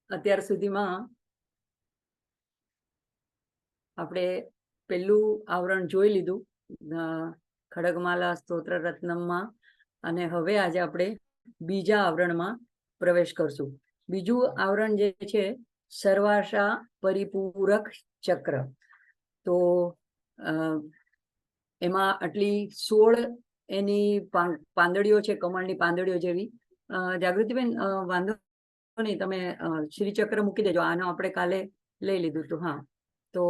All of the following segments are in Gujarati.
અત્યાર સુધીમાં આપણે પહેલું આવરણ જોઈ લીધું ખડગમાલા સ્તોત્ર રત્નમમાં, અને હવે આજે આપણે બીજા આવરણમાં પ્રવેશ કરશું. બીજું આવરણ જે છે સર્વાશા પરિપૂરક ચક્ર. તો એમાં આટલી 16 એની પાંદડીઓ છે, કમળની પાંદડીઓ જેવી. જાગૃતિબેન, વાંધો નહીં, તમે શ્રી ચક્ર મૂકી દેજો. આનો આપણે કાલે લઈ લીધું હતું. હા, તો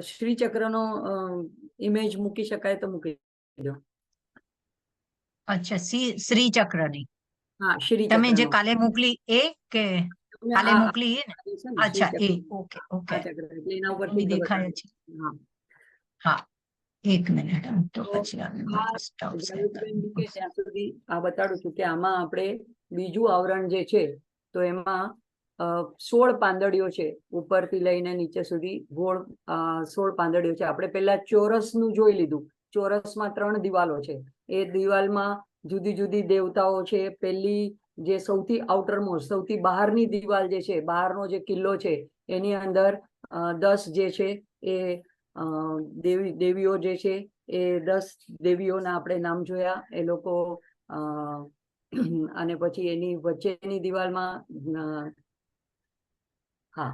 શ્રી ચક્રનો ઇમેજ મૂકી શકાય તો મૂકી દો. અચ્છા, શ્રી ચક્રની. હા, શ્રી તમે જે ચક્રનો. કાલે મોકલી એ કે કાલે મોકલી એ ને? અચ્છા, એ ઓકે ઓકે. એના ઉપરથી દેખાય છે. હા, એક મિનિટ. તો પછી ત્યાં સુધી આ બતાડું છું કે આમાં આપણે બીજું આવરણ જે છે તો એમાં 16 પાંદડીઓ છે, ઉપરથી લઈને નીચે સુધી ગોળ 16 પાંદડીઓ છે. આપણે પેલા ચોરસનું જોઈ લીધું. ચોરસમાં 3 દિવાલો છે. એ દિવાલમાં જુદી જુદી દેવતાઓ છે. પેલી જે સૌથી આઉટરમોસ્ટ, સૌથી બહારની દિવાલ જે છે, બહારનો જે કિલ્લો છે, એની અંદર 10 જે છે એ દેવીઓ જે છે એ 10 દેવીઓના આપણે નામ જોયા. એ લોકો અને પછી એની વચ્ચેની દિવાલમાં હા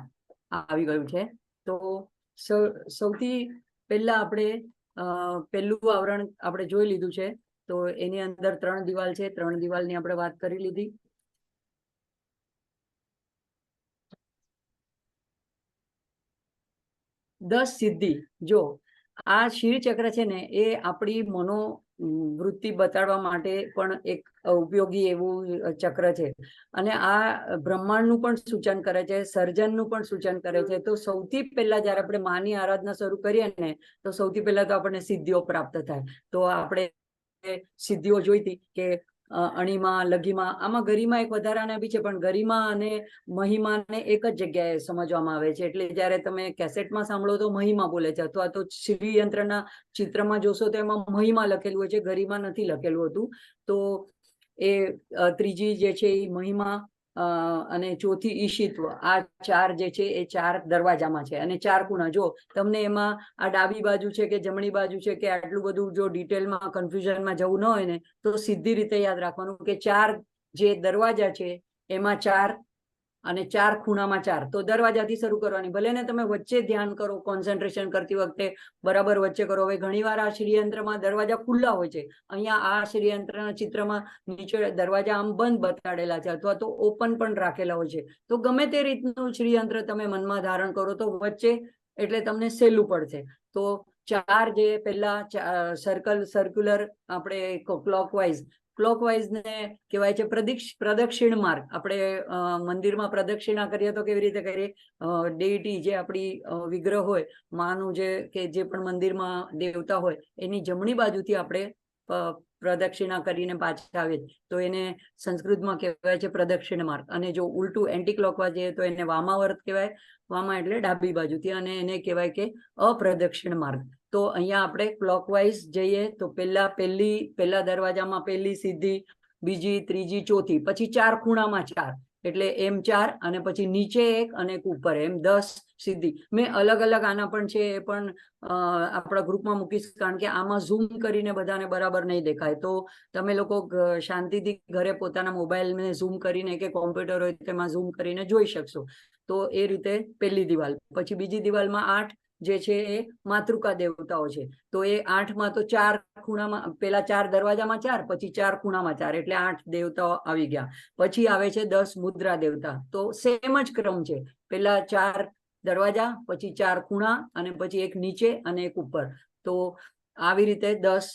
આવી ગયું છે. તો સૌથી પહેલા આપણે પહેલું આવરણ આપણે જોઈ લીધું છે. તો એની અંદર 3 દિવાલ છે. 3 દિવાલની આપણે વાત કરી લીધી. દસ સિદ્ધિ. જો આ શિર ચક્ર છે ને, એ આપણી મનોવૃત્તિ બતાડવા માટે પણ એક ઉપયોગી એવું ચક્ર છે. અને આ બ્રહ્માંડનું પણ સૂચન કરે છે, સર્જનનું પણ સૂચન કરે છે. તો સૌથી પહેલા જયારે આપણે માની આરાધના શરૂ કરીએ ને, તો સૌથી પહેલા તો આપણને સિદ્ધિઓ પ્રાપ્ત થાય. તો આપણે સિદ્ધિઓ જોઈતી કે અણીમાં, લઘીમાં. આમાં ગરિમા એક વધારાના બી છે, પણ ગરિમા અને મહિમાને એક જ જગ્યાએ સમજવામાં આવે છે. એટલે જયારે તમે કેસેટમાં સાંભળો તો મહિમા બોલે છે, અથવા તો શ્રી યંત્રના ચિત્રમાં જોશો તો એમાં મહિમા લખેલું હોય છે, ગરિમા નથી લખેલું હતું. તો એ ત્રીજી જે છે એ મહિમા અને ચોથી ઈશિત્વ. આ 4 જે છે એ 4 દરવાજામાં છે. અને 4 ખૂણા. જો તમને એમાં આ ડાબી બાજુ છે કે જમણી બાજુ છે કે આટલું બધું જો ડિટેલમાં કન્ફ્યુઝનમાં જવું ન હોય ને, તો સીધી રીતે યાદ રાખવાનું કે 4 જે દરવાજા છે એમાં 4 અને 4 ખૂણામાં 4. તો દરવાજાથી શરૂ કરવાની. ભલે ને તમે વચ્ચે ધ્યાન કરો, કોન્સન્ટ્રેશન કરતી વખતે બરાબર વચ્ચે કરો. હવે ઘણીવાર આ શ્રીયંત્રમાં દરવાજા ખુલ્લા હોય છે. અહીંયા આ શ્રીયંત્રના ચિત્રમાં નીચે દરવાજા આમ બંધ બતાડેલા છે, અથવા તો ઓપન પણ રાખેલા હોય છે. તો ગમે તે રીતનું શ્રીયંત્ર તમે મનમાં ધારણ કરો તો વચ્ચે, એટલે તમને સહેલું પડશે. તો 4 જે પહેલા સર્ક્યુલર આપણે ક્લોકવાઇઝ ને કહેવાય છે પ્રદક્ષિણ માર્ગ. આપણે મંદિરમાં પ્રદક્ષિણા કરીએ તો કેવી રીતે કરીએ? ડેઇટી જે આપણી વિગ્રહ હોય, માનું કે જે પણ મંદિરમાં દેવતા હોય, એની જમણી બાજુથી આપણે પ્રદક્ષિણા કરીને પાછા આવીએ તો એને સંસ્કૃતમાં કહેવાય છે પ્રદક્ષિણ માર્ગ. અને જો ઉલટું એન્ટી ક્લોકવાઇઝ જઈએ તો એને વામાવર્ત કહેવાય. વામા એટલે ડાબી બાજુથી, અને એને કહેવાય કે અપ્રદક્ષિણ માર્ગ. તો અહીંયા આપણે ક્લોકવાઇઝ જઈએ તો પહેલા દરવાજામાં પહેલી સિદ્ધિ, બીજી, ત્રીજી, ચોથી, પછી 4 ખૂણામાં 4, એટલે એમ 4, અને પછી નીચે 1 અને એક ઉપર, એમ 10 સિદ્ધિ. મેં અલગ અલગ આના પણ છે, એ પણ આપણા ગ્રુપમાં મૂકીશ, કારણ કે આમાં ઝૂમ કરીને બધાને બરાબર નહીં દેખાય. તો તમે લોકો શાંતિથી ઘરે પોતાના મોબાઈલને ઝૂમ કરીને કે કોમ્પ્યુટર હોય તેમાં ઝૂમ કરીને જોઈ શકશો. તો એ રીતે પહેલી દિવાલ. પછી બીજી દિવાલમાં 8 જે છે એ માતૃકા દેવતાઓ છે. તો એ 8માં તો 4 ખૂણામાં, પેલા 4 દરવાજામાં 4, પછી 4 ખૂણામાં 4, એટલે 8 દેવતાઓ આવી ગયા. પછી આવે છે 10 મુદ્રા દેવતા. તો સેમ જ ક્રમ છે. પેલા 4 દરવાજા, પછી 4 ખૂણા, અને પછી એક નીચે અને એક ઉપર. તો આવી રીતે 10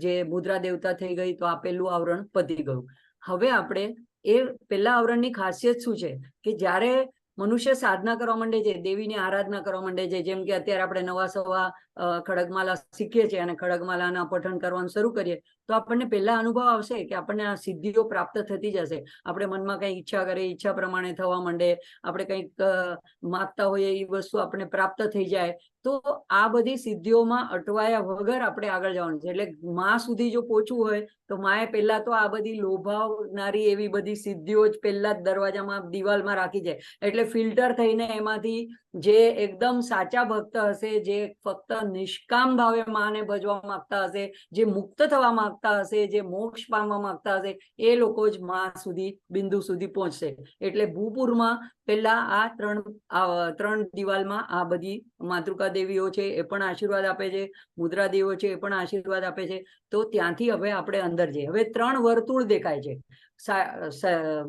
જે મુદ્રા દેવતા થઈ ગઈ. તો આ પહેલું આવરણ પતી ગયું. હવે આપણે એ પહેલા આવરણની ખાસિયત શું છે કે જ્યારે મનુષ્ય સાધના કરવા માંડે છે, દેવીની આરાધના કરવા માંડે છે, જેમ કે અત્યારે આપણે નવા સવા ખડગમાલા શીખીએ છીએ અને ખડગમાલાના પઠન કરવાનું શરૂ કરીએ તો આપણને પહેલા અનુભવ આવશે કે આપણને આ સિદ્ધિઓ પ્રાપ્ત થતી જશે. આપણે મનમાં કંઈ ઈચ્છા કરીએ, ઈચ્છા પ્રમાણે થવા માંડે, આપણે કંઈક માગતા હોઈએ એ વસ્તુ આપણને પ્રાપ્ત થઈ જાય. તો આ બધી સિદ્ધિઓમાં અટવાયા વગર આપણે આગળ જવાનું છે. એટલે માં સુધી જો પહોંચવું હોય તો માએ પહેલા તો આ બધી લોભાવનારી એવી બધી સિદ્ધિઓ જ પહેલા જ દરવાજામાં દિવાલમાં રાખી છે. એટલે ફિલ્ટર થઈને એમાંથી જે એકદમ સાચા ભક્ત હશે, જે ફક્ત નિષ્કામ ભાવે માને ભજવા માંગતા હશે, જે મુક્ત થવા માંગતા હશે, જે મોક્ષ પામવા માંગતા હશે, એ લોકો જ માં સુધી, બિંદુ સુધી પહોંચશે. એટલે ભૂપુરમાં પહેલા આ ત્રણ દિવાલમાં આ બધી માતૃકા દેવીઓ છે એ પણ આશીર્વાદ આપે છે, મુદ્રા દેવીઓ છે એ પણ આશીર્વાદ આપે છે. તો ત્યાંથી હવે આપણે અંદર જઈએ. હવે 3 વર્તુળ દેખાય છે.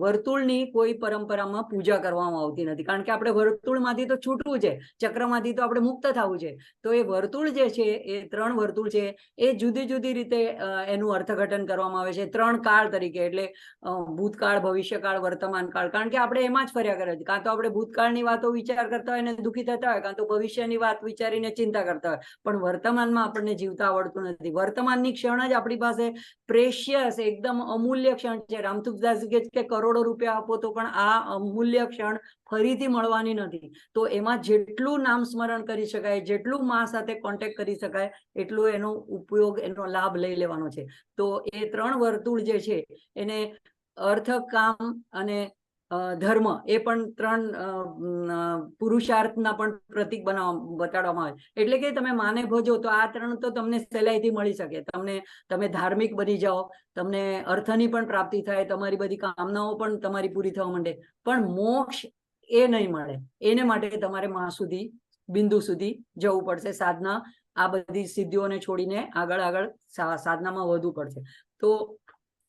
વર્તુળની કોઈ પરંપરામાં પૂજા કરવામાં આવતી નથી, કારણ કે આપણે વર્તુળમાંથી તો છૂટવું છે, ચક્રમાંથી તો આપણે મુક્ત થવું છે. તો એ વર્તુળ જે છે, એ 3 વર્તુળ છે, એ જુદી જુદી રીતે એનું અર્થઘટન કરવામાં આવે છે 3 કાળ તરીકે. એટલે ભૂતકાળ, ભવિષ્યકાળ, વર્તમાન કાળ. કારણ કે આપણે એમાં જ ફર્યા કરે છે. કાં તો આપણે ભૂતકાળની વાતો વિચાર કરતા હોય ને દુઃખી થતા હોય, કાં તો ભવિષ્યની વાત વિચારીને ચિંતા કરતા હોય. પણ વર્તમાનમાં આપણને જીવતા આવડતું નથી. વર્તમાનની ક્ષણ જ આપણી પાસે પ્રેશિયસ, એકદમ અમૂલ્ય ક્ષણ છે. રામતુગદાસ કે કરોડો રૂપિયા આપો તો પણ આ અમૂલ્ય ક્ષણ ફરીથી મળવાની નથી. તો એમાં જેટલું નામ સ્મરણ કરી શકાય, જેટલું માં સાથે કોન્ટેક્ટ કરી શકાય, એટલો એનો ઉપયોગ, એનો લાભ લઈ લેવાનો છે. તો એ 3 વર્તુળ જે છે એને અર્થ, કામ અને ધર્મ, એ પણ 3 પુરુષાર્થના પણ પ્રતીક બતાડવામાં આવે. એટલે કે તમે માને ભજો તો આ 3 તો તમને સહેલાઈથી મળી શકે. તમે ધાર્મિક બની જાઓ, તમને અર્થની પણ પ્રાપ્તિ થાય, તમારી બધી કામનાઓ પણ તમારી પૂરી થવા માંડે. પણ મોક્ષ એ નહીં મળે. એને માટે તમારે માં સુધી, બિંદુ સુધી જવું પડશે. સાધના, આ બધી સિદ્ધિઓને છોડીને આગળ સાધનામાં વધવું પડશે. તો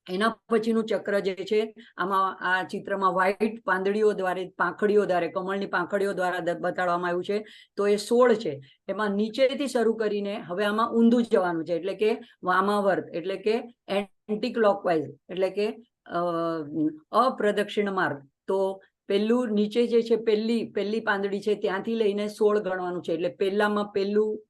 એના પછીનું ચક્ર જે છે, આમાં આ ચિત્રમાં વ્હાઈટ પાંદડીઓ દ્વારા, પાંખડીઓ દ્વારા, કમળની પાંખડીઓ દ્વારા બતાડવામાં આવ્યું છે. તો એ 16 છે. એમાં નીચેથી શરૂ કરીને હવે આમાં ઊંધું જવાનું છે. એટલે કે વામાવર્ત, એટલે કે એન્ટી ક્લોકવાઇઝ, એટલે કે અપ્રદક્ષિણ માર્ગ. તો પહેલું નીચે જે છે, પહેલી પાંદડી છે, ત્યાંથી લઈને 16 ગણવાનું છે. એટલે પહેલામાં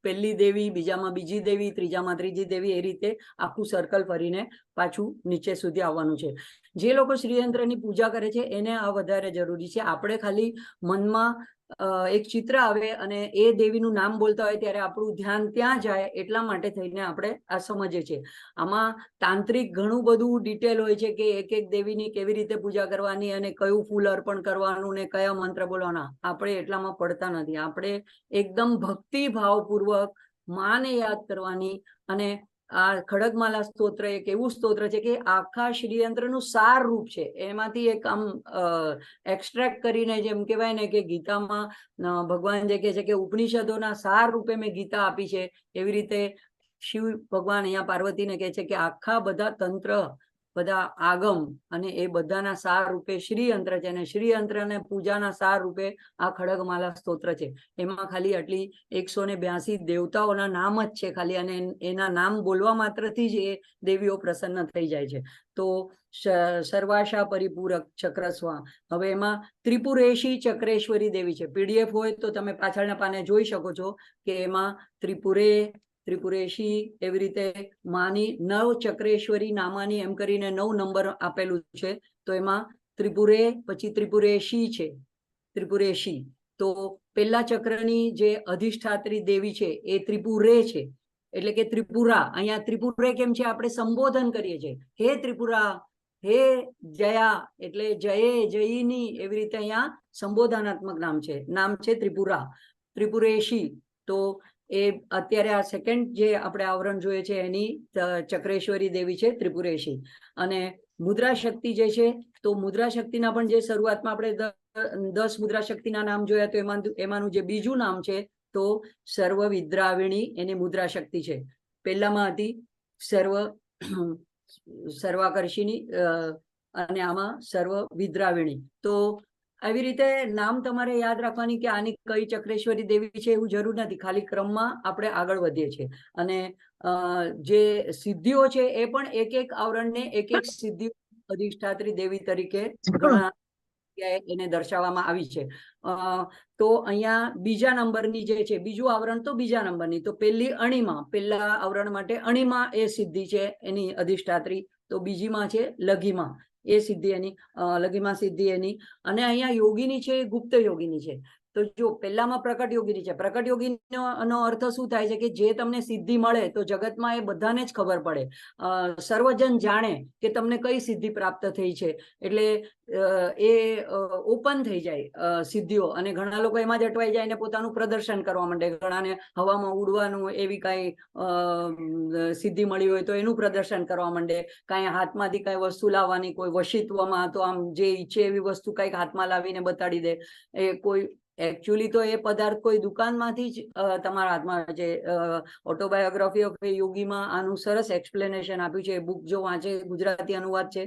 પહેલી દેવી, બીજામાં બીજી દેવી, ત્રીજામાં ત્રીજી દેવી, એ રીતે આખું સર્કલ ફરીને પાછું નીચે સુધી આવવાનું છે. જે લોકો શ્રીયંત્રની પૂજા કરે છે એને આ વધારે જરૂરી છે. આપણે ખાલી મનમાં એક ચિત્ર આવે અને એ દેવીનું નામ બોલતા હોય ત્યારે આપણું ધ્યાન ત્યાં જાય, એટલા માટે થઈને આપણે આ સમજીએ છીએ. આમાં તાંત્રિક ઘણું બધું ડિટેલ હોય છે કે એક એક દેવીની કેવી રીતે પૂજા કરવાની અને કયું ફૂલ અર્પણ કરવાનું ને કયા મંત્ર બોલવાના. આપણે એટલામાં પડતા નથી. આપણે એકદમ ભક્તિભાવપૂર્વક માને યાદ કરવાની. અને આ ખડગમાલા સ્તોત્ર એક એવું સ્તોત્ર છે કે આખા શ્રીયંત્રનું સાર રૂપ છે. એમાંથી એક આમ એક્સ્ટ્રેક્ટ કરીને, જેમ કહેવાય ને કે ગીતામાં ભગવાન જે કહે છે કે ઉપનિષદોના સાર રૂપે મેં ગીતા આપી છે, એવી રીતે શિવ ભગવાન અહીંયા પાર્વતીને કહે છે કે આખા બધા તંત્ર, બધા આગમ અને એ બધાના સાર રૂપે શ્રીયંત્ર છે. અને શ્રીયંત્રને પૂજાના સાર રૂપે આ ખડગમાલા સ્તોત્ર છે. એમાં ખાલી આટલી 182 દેવતાઓના નામ જ છે ખાલી, અને એના નામ બોલવા માત્રથી જ એ દેવીઓ પ્રસન્ન થઈ જાય છે. તો સર્વાશા પરિપૂરક ચક્રસ્વા. હવે એમાં ત્રિપુરેશી ચક્રેશ્વરી દેવી છે. PDF હોય તો તમે પાછળના પાને જોઈ શકો છો કે એમાં ત્રિપુરેશી, એવી રીતે માની 9 ચક્રેશ્વરી નામાની એમ કરીને 9 નંબર આપેલું છે. તો એમાં ત્રિપુરે, પછી ત્રિપુરેશી છે, ત્રિપુરેશી. તો પહેલા ચક્રની જે અધિષ્ઠાત્રી દેવી છે એ ત્રિપુરે છે. એટલે કે ત્રિપુરા. અહીંયા ત્રિપુરે કેમ છે, આપણે સંબોધન કરીએ છીએ, હે ત્રિપુરા, હે જયા, એટલે જયની, એવી રીતે અહીંયા સંબોધનાત્મક નામ છે ત્રિપુરા, ત્રિપુરેશી. તો એ અત્યારે આ સેકન્ડ જે આપણે આવરણ જોઈએ છે એની ચક્રેશ્વરી દેવી છે ત્રિપુરેશી. અને મુદ્રા શક્તિ જે છે, તો મુદ્રા શક્તિના પણ જે શરૂઆતમાં આપણે 10 મુદ્રા શક્તિના નામ જોયા, તો એમાંનું જે બીજું નામ છે તો સર્વ વિદ્રાવિણી, એની મુદ્રા શક્તિ છે. પહેલામાં હતી સર્વાકર્ષિણી અને આમાં સર્વ વિદ્રાવિણી. તો આવી રીતે નામ તમારે યાદ રાખવાની કે આની કઈ ચક્રેશ્વરી દેવી છે એવું જરૂર નથી. ખાલી ક્રમમાં આપણે આગળ વધીએ છીએ. અને જે સિદ્ધિઓ છે એ પણ એક એક આવરણને એક એક સિદ્ધિ અધિષ્ઠાત્રી દેવી તરીકે ઘણા એને દર્શાવવામાં આવી છે. તો અહીંયા બીજા નંબરની જે છે, બીજું આવરણ તો બીજા નંબરની, તો પહેલી અણીમાં, પહેલા આવરણ માટે અણીમાં એ સિદ્ધિ છે એની અધિષ્ઠાત્રી, તો બીજીમાં છે લઘીમાં એ સિદ્ધિ એની, લઘીમાં સિદ્ધિ એની. અને અહીંયા યોગીની છે એ ગુપ્ત યોગીની છે. તો જો પહેલામાં પ્રકટ યોગીની છે, પ્રકટ યોગીનો અર્થ શું થાય છે કે જે તમને સિદ્ધિ મળે તો જગતમાં એ બધાને જ ખબર પડે, સર્વજન જાણે કે તમને કઈ સિદ્ધિ પ્રાપ્ત થઈ છે, એટલે એ ઓપન થઈ જાય સિદ્ધિઓ, અને ઘણા લોકો એમાં જ અટવાઈ જાય ને પોતાનું પ્રદર્શન કરવા માંડે. ઘણાને હવામાં ઉડવાનું એવી કાંઈ સિદ્ધિ મળી હોય તો એનું પ્રદર્શન કરવા માંડે, કાંઈ હાથમાંથી કાંઈ વસ્તુ લાવવાની, કોઈ વશિત્વમાં તો આમ જે ઈચ્છે એવી વસ્તુ કાંઈક હાથમાં લાવીને બતાડી દે. એ કોઈ એકચ્યુઅલી તો એ પદાર્થ કોઈ દુકાનમાંથી જ તમારા હાથમાં છે. ઓટોબાયોગ્રાફી ઓફ યોગીમાં આનું સરસ એક્સપ્લેનેશન આપ્યું છે. બુક જો વાંચે, ગુજરાતી અનુવાદ છે,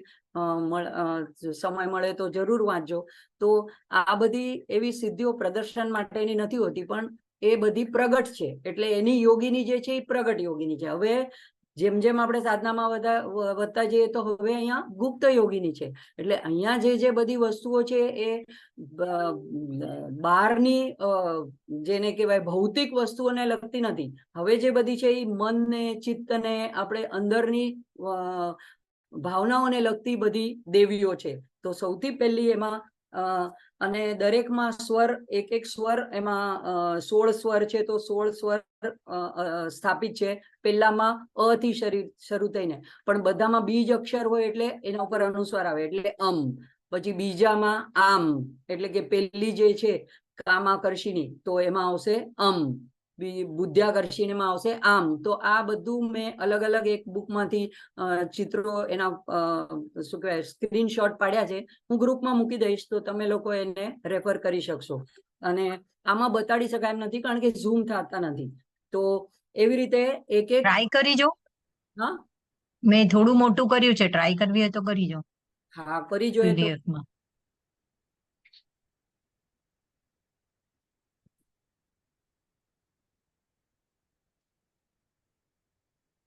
સમય મળે તો જરૂર વાંચજો. તો આ બધી એવી સિદ્ધિઓ પ્રદર્શન માટેની નથી હોતી, પણ એ બધી પ્રગટ છે, એટલે એની યોગીની જે છે એ પ્રગટ યોગીની છે. હવે જેમ જેમ આપણે સાધનામાં વધતા જઈએ તો હવે અહીંયા ગુપ્ત યોગીની છે. એટલે અહીંયા જે બધી વસ્તુઓ છે એ બહારની જેને કહેવાય ભૌતિક વસ્તુઓને લગતી નથી. હવે જે બધી છે એ મનને, ચિત્તને, આપણે અંદરની ભાવનાઓને લગતી બધી દેવીઓ છે. તો સૌથી પહેલી એમાં અને દરેકમાં સ્વર, એક એક સ્વર, એમાં 16 સ્વર છે, તો 16 સ્વર સ્થાપિત છે. પહેલામાં અ થી શરૂ થઈને, પણ બધામાં બીજ અક્ષર હોય એટલે એના ઉપર અનુસ્વાર આવે, એટલે પછી બીજામાં આમ, એટલે કે પહેલી જે છે કામાકર્ષિણી, તો એમાં આવશે બુદ્ધ્યાકર્ષિણીમાં આવશે આમ. તો આ બધું મેં અલગ અલગ એક બુકમાંથી ચિત્રો, એના શું કહેવાય, સ્ક્રીનશોટ પાડ્યા છે. હું ગ્રુપમાં મૂકી દઈશ તો તમે લોકો એને રેફર કરી શકશો. અને આમાં બતાડી શકાય એમ નથી કારણ કે ઝૂમ થતા નથી. તો એવી રીતે એક એક ટ્રાય કરી જો. હા, મેં થોડું મોટું કર્યું છે, ટ્રાય કરવી હોય તો કરી જો. હા, કરી જોઈએ તો. પીડીએફમાં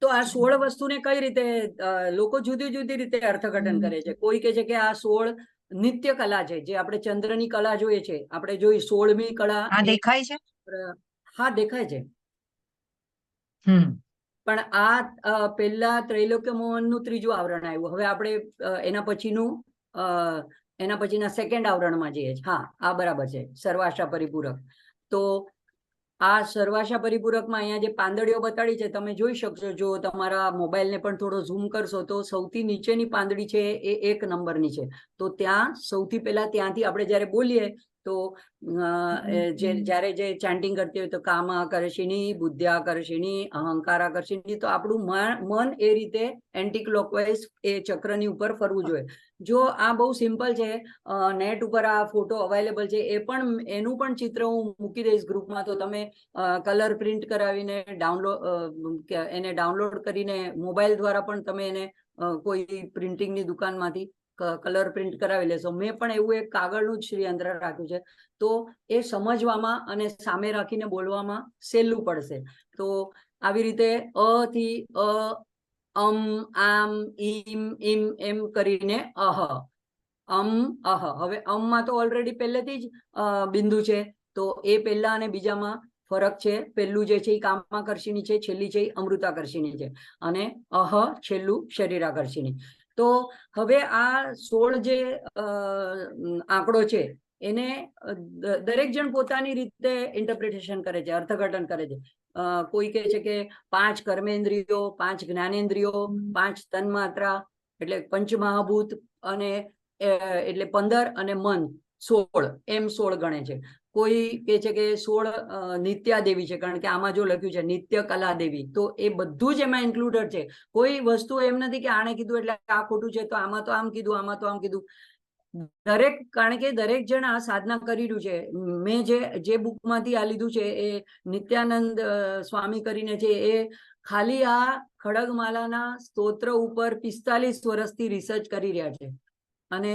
તો આ 16 વસ્તુને કઈ રીતે લોકો જુદી જુદી રીતે અર્થઘટન કરે છે. કોઈ કહે છે કે આ 16 નિત્ય કલા છે, જે આપણે ચંદ્રની કલા જોઈએ છે, આપણે જોઈ 16મી કલા. આ દેખાય છે? હા, દેખાય છે. પણ આ પહેલા ત્રૈલોક્ય મોહનનું ત્રીજું આવરણ આવ્યું. હવે આપણે એના પછીના સેકન્ડ આવરણમાં જઈએ. હા, આ બરાબર છે, સર્વાશા પરિપૂરક. તો આ સર્વાશા પરિપૂરકમાં અહીંયા જે પાંદડીઓ બતાડી છે તમે જોઈ શકશો. જો તમારા મોબાઈલને પણ થોડો ઝૂમ કરશો તો સૌથી નીચેની પાંદડી છે એ 1 નંબરની છે. તો ત્યાં સૌથી પહેલા ત્યાંથી આપણે જ્યારે બોલીએ તો જ્યારે જે ચાન્ટિંગ કરતી હોય તો કામાકર્ષિણી, બુદ્ધ્યાકર્ષિણી, અહંકારાકર્ષિણી, તો આપણું મન એ રીતે એન્ટી ક્લોકવાઇઝ એ ચક્રની ઉપર ફરવું જોઈએ. જો આ બહુ સિમ્પલ છે, નેટ ઉપર આ ફોટો અવેલેબલ છે, એનું પણ ચિત્ર હું મૂકી દઈશ ગ્રુપમાં, તો તમે કલર પ્રિન્ટ કરાવીને એને ડાઉનલોડ કરીને મોબાઈલ દ્વારા પણ તમે એને કોઈ પ્રિન્ટિંગની દુકાનમાંથી કલર પ્રિન્ટ કરાવી લેશો. મેં પણ એવું એક કાગળનું જ શ્રીયંત્ર રાખ્યું છે, તો એ સમજવામાં અને સામે રાખીને બોલવામાં સહેલું પડશે. તો આવી રીતે અ થી આમ, ઈમ, ઇમ એમ કરીને અહ, અહ. હવે માં તો ઓલરેડી પહેલેથી જ બિંદુ છે, તો એ પહેલા અને બીજામાં ફરક છે. પહેલું જે છે એ કામાકર્ષિણી છે, છેલ્લી છે એ અમૃતાકર્ષિણી છે, અને અહ છેલ્લું શરીરાકર્ષિણી. તો હવે આ 16 જે આંકડો છે એને દરેક જણ પોતાની રીતે ઇન્ટરપ્રિટેશન કરે છે, અર્થઘટન કરે છે. કોઈ કહે છે કે 5 કર્મેન્દ્રિયો, 5 જ્ઞાનેન્દ્રિયો, 5 તન્માત્રા એટલે પંચમહાભૂત, અને એટલે 15, અને મન 16, એમ 16 ગણે છે. કોઈ કહે છે કે 16 નિત્યા દેવી છે, કારણ કે આમાં જો લખ્યું છે નિત્ય કલા દેવી, તો એ બધું જ એમાં ઇન્ક્લુડેડ છે. કોઈ વસ્તુ એમ નથી કે આણે કીધું એટલે આ ખોટું છે, તો આમાં તો આમ કીધું, આમાં તો આમ કીધું. કારણ કે દરેક જણ આ સાધના કરી રહ્યું છે. મેં જે બુકમાંથી આ લીધું છે એ નિત્યાનંદ સ્વામી કરીને છે, એ ખાલી આ ખડગમાલાના સ્તોત્ર ઉપર 45 વર્ષથી રિસર્ચ કરી રહ્યા છે અને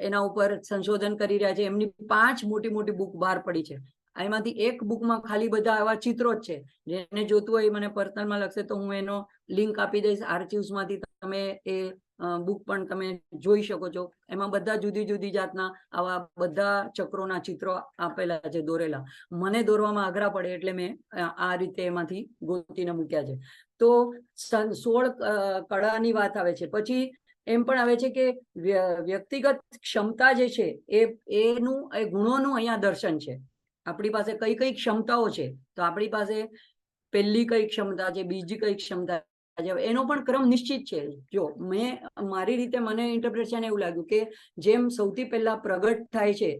એના ઉપર સંશોધન કરી રહ્યા છે. એમની 5 મોટી મોટી બુક બહાર પડી છે. એમાંથી એક બુકમાં ખાલી બધા આવા ચિત્રો જ છે. જેને જોતું હોય મને પર્સનલમાં લખશે તો હું એનો લિંક આપી દઈશ. આર્ચિવ્સમાંથી તમે એ બુક પણ તમે જોઈ શકો છો. એમાં બધા જુદી જુદી જાતના આવા બધા ચક્રોના ચિત્રો આપેલા છે, દોરેલા. મને દોરવામાં અઘરા પડે એટલે મેં આ રીતે એમાંથી ગોતીને મૂક્યા છે. તો 16 કળાની વાત આવે છે. પછી એમ પણ આવે છે કે વ્યક્તિગત ક્ષમતા જે છે એનું એ ગુણોનું અહીંયા દર્શન છે. આપણી પાસે કઈ કઈ ક્ષમતાઓ છે, તો આપણી પાસે પહેલી કઈ ક્ષમતા છે, બીજી કઈ ક્ષમતા છે, એનો પણ ક્રમ નિશ્ચિત છે. જો મેં મારી રીતે મને ઇન્ટરપ્રિટેશન એવું લાગ્યું કે જેમ સૌથી પહેલા પ્રગટ થાય છે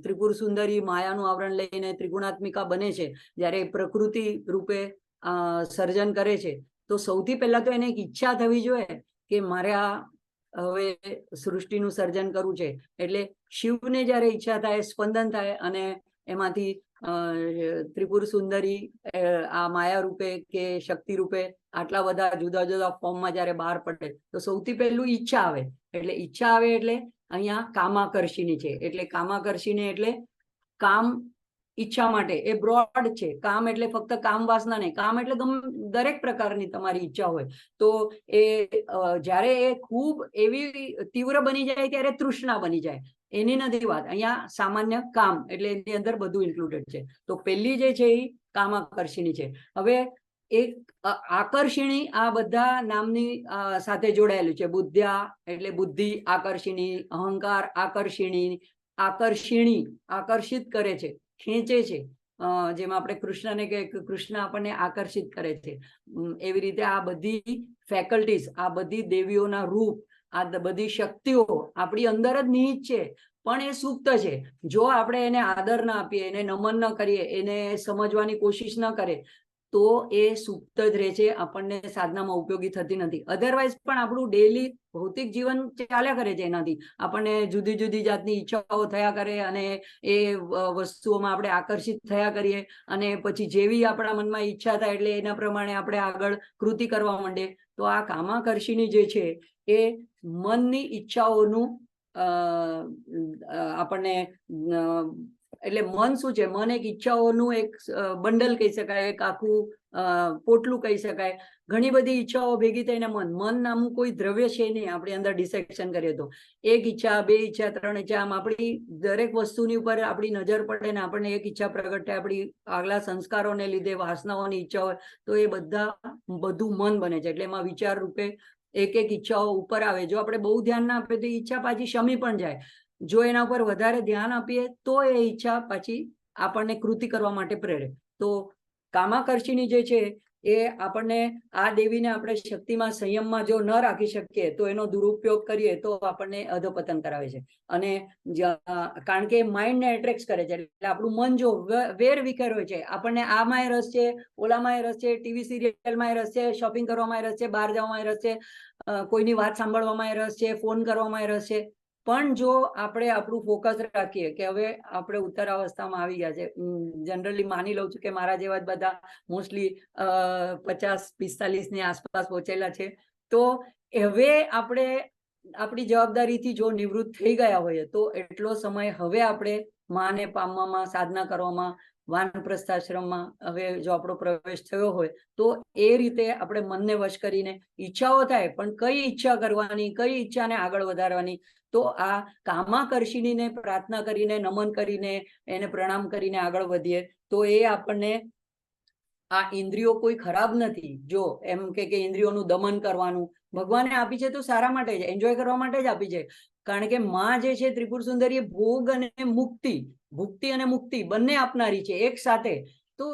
ત્રિપુર સુંદરી માયાનું આવરણ લઈને ત્રિગુણાત્મિકા બને છે, જ્યારે પ્રકૃતિ રૂપે સર્જન કરે છે, તો સૌથી પહેલા તો એને એક ઈચ્છા થવી જોઈએ કે મારે આ હવે સૃષ્ટિનું સર્જન કરવું છે. એટલે શિવને જ્યારે ઈચ્છા થાય, સ્પંદન થાય અને એમાંથી ત્રિપુર સુંદરી આ માયા રૂપે કે શક્તિ રૂપે આટલા બધા જુદા જુદા ફોર્મમાં જ્યારે બહાર પડે, તો સૌથી પહેલું ઈચ્છા આવે. એટલે ઈચ્છા આવે એટલે અહીંયા કામાકર્ષિણી છે. એટલે કામાકર્ષિણી એટલે કામ ઈચ્છા માટે એ બ્રોડ છે. કામ એટલે ફક્ત કામ વાસના નહીં, કામ એટલે દરેક પ્રકારની તમારી ઈચ્છા હોય. તો એ જ્યારે એ ખૂબ એવી તીવ્ર બની જાય ત્યારે તૃષ્ણા બની જાય, એની નથી વાત. અહીંયા સામાન્ય કામ એટલે એની અંદર બધું ઇન્ક્લુડેડ છે. તો પહેલી જે છે એ કામાકર્ષિણી છે. હવે એક આકર્ષિણી આ બધા નામની સાથે જોડાયેલું છે. બુદ્ધ્યા એટલે બુદ્ધિ આકર્ષિણી, અહંકાર આકર્ષિણી, આકર્ષિણી આકર્ષિત કરે છે, ખેંચે છે. જેમાં આપણે કૃષ્ણને કે કૃષ્ણ આપણને આકર્ષિત કરે છે, એવી રીતે આ બધી ફેકલ્ટીઝ, આ બધી દેવીઓના રૂપ, આ બધી શક્તિઓ આપણી અંદર જ નિહિત છે, પણ એ સુપ્ત છે. જો આપણે એને આદર ના આપીએ, એને નમન ન કરીએ, એને સમજવાની કોશિશ ન કરે, તો એ સુપ્ત જ રહે છે, આપણને સાધનામાં ઉપયોગી થતી નથી. અધરવાઇઝ પણ આપણું ડેલી ભૌતિક જીવન ચાલ્યા કરે છે. એનાથી આપણને જુદી જુદી જાતની ઈચ્છાઓ થયા કરે અને એ વસ્તુઓમાં આપણે આકર્ષિત થયા કરીએ, અને પછી જેવી આપણા મનમાં ઈચ્છા થાય એટલે એના પ્રમાણે આપણે આગળ કૃતિ કરવા માંડે. તો આ કામાકર્ષિણી જે છે એ મનની ઈચ્છાઓનું આપણને એટલે મન શું છે? મન એક ઈચ્છાઓનું એક બંડલ કહી શકાય, એક આખું પોટલું કહી શકાય. ઘણી બધી ઈચ્છાઓ ભેગી થઈને મન નામનું કોઈ દ્રવ્ય છે નહીં. આપણી અંદર ડિસેક્શન કરીએ તો એક ઈચ્છા, બે ઈચ્છા, ત્રણ ઈચ્છા, આમ આપણી દરેક વસ્તુની ઉપર આપણી નજર પડે ને આપણને એક ઈચ્છા પ્રગટ થાય. આપણી આગલા સંસ્કારોને લીધે વાસનાઓની ઈચ્છા હોય તો એ બધું મન બને છે. એટલે એમાં વિચાર રૂપે એક એક ઈચ્છાઓ ઉપર આવે. જો આપણે બહુ ધ્યાન ના આપીએ તો ઈચ્છા પાછી શમી પણ જાય. જો એના ઉપર વધારે ધ્યાન આપીએ તો એ ઈચ્છા પાછી આપણને કૃતિ કરવા માટે પ્રેરે. તો કામાકર્ષિણી જે છે એ આપણને આ દેવીને આપણે શક્તિમાં સંયમમાં જો ન રાખી શકીએ તો એનો દુરુપયોગ કરીએ તો આપણને અધોપતન કરાવે છે. અને કારણ કે માઇન્ડને એટ્રેક્ટ કરે છે. એટલે આપણું મન જો વેર વિખેર હોય છે, આપણને આમાંય રસ છે, ઓલામાંય રસ છે, ટીવી સિરિયલમાંય રસ છે, શોપિંગ કરવામાં રસ છે, બહાર જવામાં રસ છે, કોઈની વાત સાંભળવામાં રસ છે, ફોન કરવામાં રસ છે. પણ જો આપણે આપણું ફોકસ રાખીએ કે હવે આપણે ઉત્તર અવસ્થામાં આવી ગયા છે, જનરલી માની લઉં છું કે મારા જેવા જ બધા મોસ્ટલી 50-45 ની આસપાસ પહોંચેલા છે, તો હવે આપણે આપણી જવાબદારીથી જો નિવૃત્ત થઈ ગયા હોઈએ તો એટલો સમય હવે આપણે માને પામવામાં, સાધના કરવામાં, વાનપ્રસ્થાશ્રમમાં હવે જો આપણો પ્રવેશ થયો હોય તો એ રીતે આપણે મનને વશ કરીને ઈચ્છાઓ થાય, પણ કઈ ઈચ્છા કરવાની, કઈ ઈચ્છાને આગળ વધારવાની. તો આ કામાકર્ષિણીને પ્રાર્થના કરીને, નમન કરીને, એને પ્રણામ કરીને આગળ વધીએ તો એ આપણને આ ઇન્દ્રિયો કોઈ ખરાબ નથી. જો એમ કે ઇન્દ્રિયોનું દમન કરવાનું ભગવાને આપી છે તો સારા માટે જ, એન્જોય કરવા માટે જ આપી છે. કારણ કે માં જે છે ત્રિપુર સુંદરી એ ભોગ અને મુક્તિ, ભુક્તિ અને મુક્તિ બંને આપનારી છે એક સાથે. તો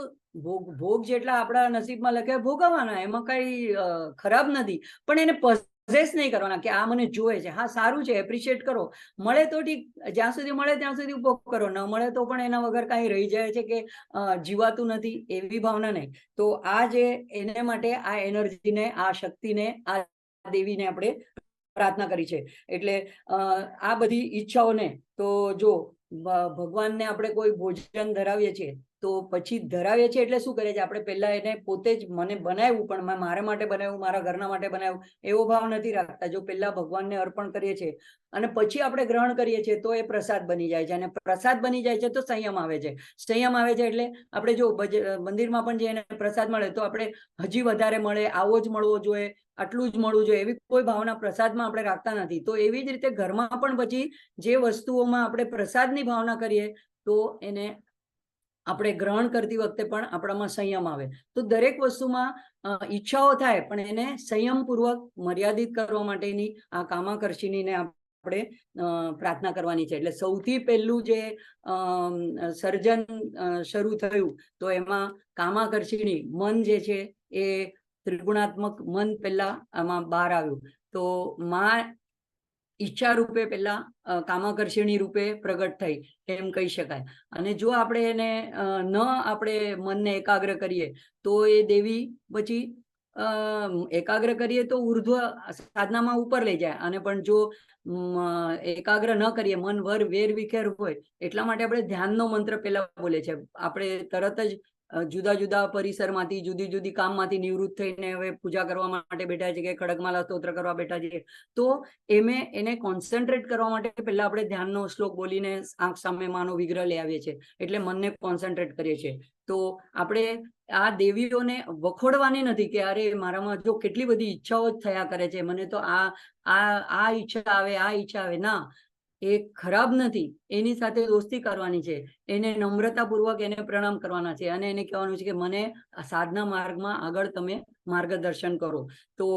ભોગ જેટલા આપણા નસીબમાં લખ્યા ભોગવવાના, એમાં કઈ ખરાબ નથી. પણ એને પોઝેસ નહીં કરવાના કે આ મને જોઈએ છે. હા, સારું છે, એપ્રિશિએટ કરો, મળે તો ઠીક, જ્યાં સુધી મળે ત્યાં સુધી ઉપભોગ કરો, ન મળે તો પણ એના વગર કાંઈ રહી જાય છે કે જીવાતું નથી, એવી ભાવના નહીં. તો આ જે એને માટે આ એનર્જીને, આ શક્તિને, આ દેવીને આપણે પ્રાર્થના કરી છે. એટલે આ બધી ઈચ્છાઓને તો જો ભગવાનને આપણે કોઈ ભોજન ધરાવીએ છીએ તો પછી ધરાવીએ છીએ એટલે શું કરીએ છીએ આપણે પહેલા એને પોતે જ મને બનાવ્યું પણ મેં મારા માટે બનાવ્યું, મારા ઘરના માટે બનાવ્યું એવો ભાવ નથી રાખતા. જો પહેલા ભગવાનને અર્પણ કરીએ છીએ અને પછી આપણે ગ્રહણ કરીએ છીએ તો એ પ્રસાદ બની જાય છે, અને પ્રસાદ બની જાય છે તો સંયમ આવે છે. સંયમ આવે છે એટલે આપણે જો મંદિરમાં પણ જઈને પ્રસાદ મળે તો આપણે હજી વધારે મળે, આવો જ મળવો જોઈએ, આટલું જ મળવું જોઈએ, એવી કોઈ ભાવના પ્રસાદમાં આપણે રાખતા નથી. તો એવી જ રીતે ઘરમાં પણ પછી જે વસ્તુઓમાં આપણે પ્રસાદની ભાવના કરીએ તો એને આપણે ગ્રહણ કરતી વખતે પણ આપણામાં સંયમ આવે. તો દરેક વસ્તુમાં ઈચ્છાઓ થાય પણ એને સંયમપૂર્વક મર્યાદિત કરવા માટેની આ કામાકર્ષિણીને આપણે પ્રાર્થના કરવાની છે. એટલે સૌથી પહેલું જે સર્જન શરૂ થયું તો એમાં કામાકર્ષિણી મન જે છે એ ત્રિગુણાત્મક મન પહેલા આમાં બહાર આવ્યું. તો માં ઈચ્છા રૂપે પહેલા કામાકર્ષિણી રૂપે પ્રગટ થઈ એમ કહી શકાય. અને જો આપણે એને ન આપણે મનને એકાગ્ર કરીએ તો એ દેવી પછી એકાગ્ર કરીએ તો ઉર્ધ્વ સાધનામાં ઉપર લઈ જાય, અને પણ જો એકાગ્ર ન કરીએ, મન વેર વિખેર હોય, એટલા માટે આપણે ધ્યાનનો મંત્ર પહેલા બોલે છે. આપણે તરત જ જુદા જુદા પરિસરમાંથી જુદી જુદી કામમાંથી નિવૃત્ત થઈને હવે પૂજા કરવા માટે બેઠા છે કે ખડગમાલા સ્તોત્ર કરવા બેઠા છે, તો એને કોન્સન્ટ્રેટ કરવા માટે પહેલા આપણે ધ્યાનનો શ્લોક બોલીને આંખ સામે માનો વિગ્રહ લઈ આવીએ છીએ, એટલે મનને કોન્સન્ટ્રેટ કરીએ છીએ. તો આપણે આ દેવીઓને વખોડવાની નથી કે અરે મારામાં જો કેટલી બધી ઈચ્છાઓ જ થયા કરે છે, મને તો આ ઈચ્છા આવે, આ ઈચ્છા આવે. ના, એ ખરાબ નથી, એની સાથે દોસ્તી કરવાની છે, એને નમ્રતાપૂર્વક એને પ્રણામ કરવાના છે, અને એને કહેવાનું છે કે મને આ સાધના માર્ગમાં આગળ તમે માર્ગદર્શન કરો. તો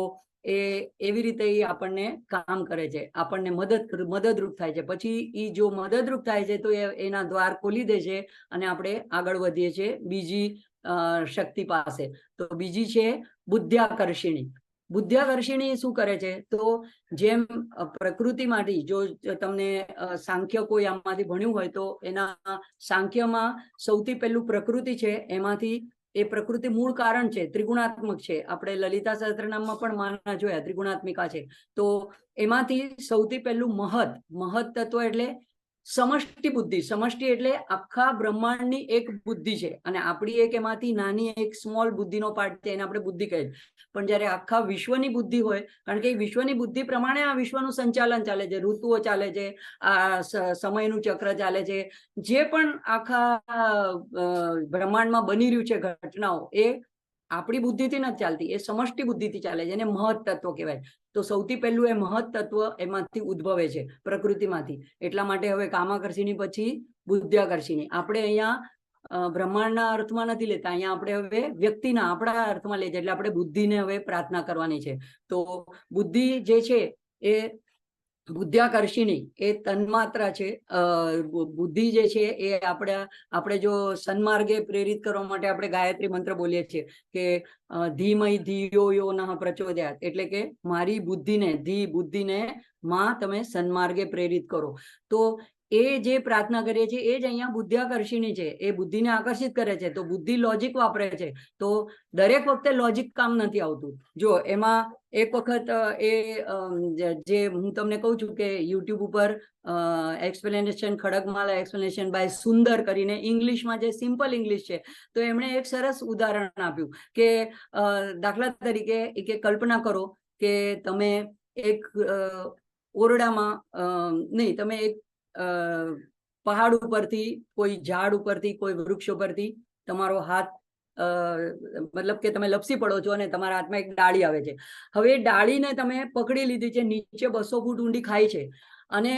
એવી રીતે એ આપણને કામ કરે છે, આપણને મદદરૂપ થાય છે. પછી એ જો મદદરૂપ થાય છે તો એના દ્વાર ખોલી દે છે અને આપણે આગળ વધીએ છીએ બીજી શક્તિ પાસે. તો બીજી છે બુદ્ધ્યાકર્ષિણી. બુદ્ધ્યાકર્ષિણી શું કરે છે? તો જેમ પ્રકૃતિમાંથી જો તમને સાંખ્ય કોઈ આમાંથી ભણ્યું હોય તો એના સાંખ્યમાં સૌથી પહેલું પ્રકૃતિ છે, એમાંથી એ પ્રકૃતિ મૂળ કારણ છે, ત્રિગુણાત્મક છે. આપણે લલિતા સહસ્ત્રનામમાં પણ માના જોયા ત્રિગુણાત્મિકા છે. તો એમાંથી સૌથી પહેલું મહત તત્વ એટલે સમષ્ટિ બુદ્ધિ. સમષ્ટિ એટલે આખા બ્રહ્માંડની એક બુદ્ધિ છે, અને આપણી એક એમાંથી નાની એક સ્મોલ બુદ્ધિનો પાર્ટ છે, એને આપણે બુદ્ધિ કહીએ. પણ જ્યારે આખા વિશ્વની બુદ્ધિ હોય, કારણ કે વિશ્વની બુદ્ધિ પ્રમાણે આ વિશ્વનું સંચાલન ચાલે છે, ઋતુઓ ચાલે છે, આ સમયનું ચક્ર ચાલે છે, જે પણ આખા બ્રહ્માંડમાં બની રહ્યું છે ઘટનાઓ, એ આપણી બુદ્ધિથી નથી ચાલતી, એ સમષ્ટિ બુદ્ધિથી ચાલે છે, એને મહત તત્વ કહેવાય. તો સૌથી પહેલું એ મહત તત્વ એમાંથી ઉદ્ભવે છે, પ્રકૃતિમાંથી. એટલા માટે હવે કામાકર્ષિણી પછી બુદ્ધ્યાકર્ષિણી. આપણે અહીંયા બ્રહ્માંડના અર્થમાં નથી લેતા, અહીંયા આપણે હવે વ્યક્તિના આપણા અર્થમાં લઈએ છીએ. એટલે આપણે બુદ્ધિને હવે પ્રાર્થના કરવાની છે. તો બુદ્ધિ જે છે એ બુદ્ધ્યાકર્ષિણી એ તન્માત્રા છે. બુદ્ધિ જે છે એ આપણે જો સન્માર્ગે પ્રેરિત કરવા માટે આપણે ગાયત્રી મંત્ર બોલીએ છીએ કે ધીમય ધિયો યો નઃ પ્રચોદયાત, એટલે કે મારી બુદ્ધિને માં તમે સન્માર્ગે પ્રેરિત કરો. તો એ જે પ્રાર્થના કરીએ છીએ એ જ અહીંયા બુદ્ધ્યાકર્ષિણી છે, એ બુદ્ધિને આકર્ષિત કરે છે. તો બુદ્ધિ લોજિક વાપરે છે, તો દરેક વખતે લોજિક કામ નથી આવતું. જો એમાં એક વખત જે હું તમને કહું છું કે યુટ્યુબ ઉપર એક્સપ્લેનેશન, ખડગમાલા એક્સપ્લેનેશન બાય સુંદર કરીને ઇંગ્લિશમાં જે સિમ્પલ ઇંગ્લિશ છે, તો એમણે એક સરસ ઉદાહરણ આપ્યું કે દાખલા તરીકે કે કલ્પના કરો કે તમે એક ઓરડામાં નહીં, તમે એક પહાડ ઉપરથી, કોઈ ઝાડ ઉપરથી, કોઈ વૃક્ષ ઉપરથી તમારો હાથ મતલબ કે તમે લપસી પડો છો અને તમારા હાથમાં એક ડાળી આવે છે. હવે ડાળીને તમે પકડી લીધી છે, નીચે 200 ફૂટ ઊંડી ખાઈ છે, અને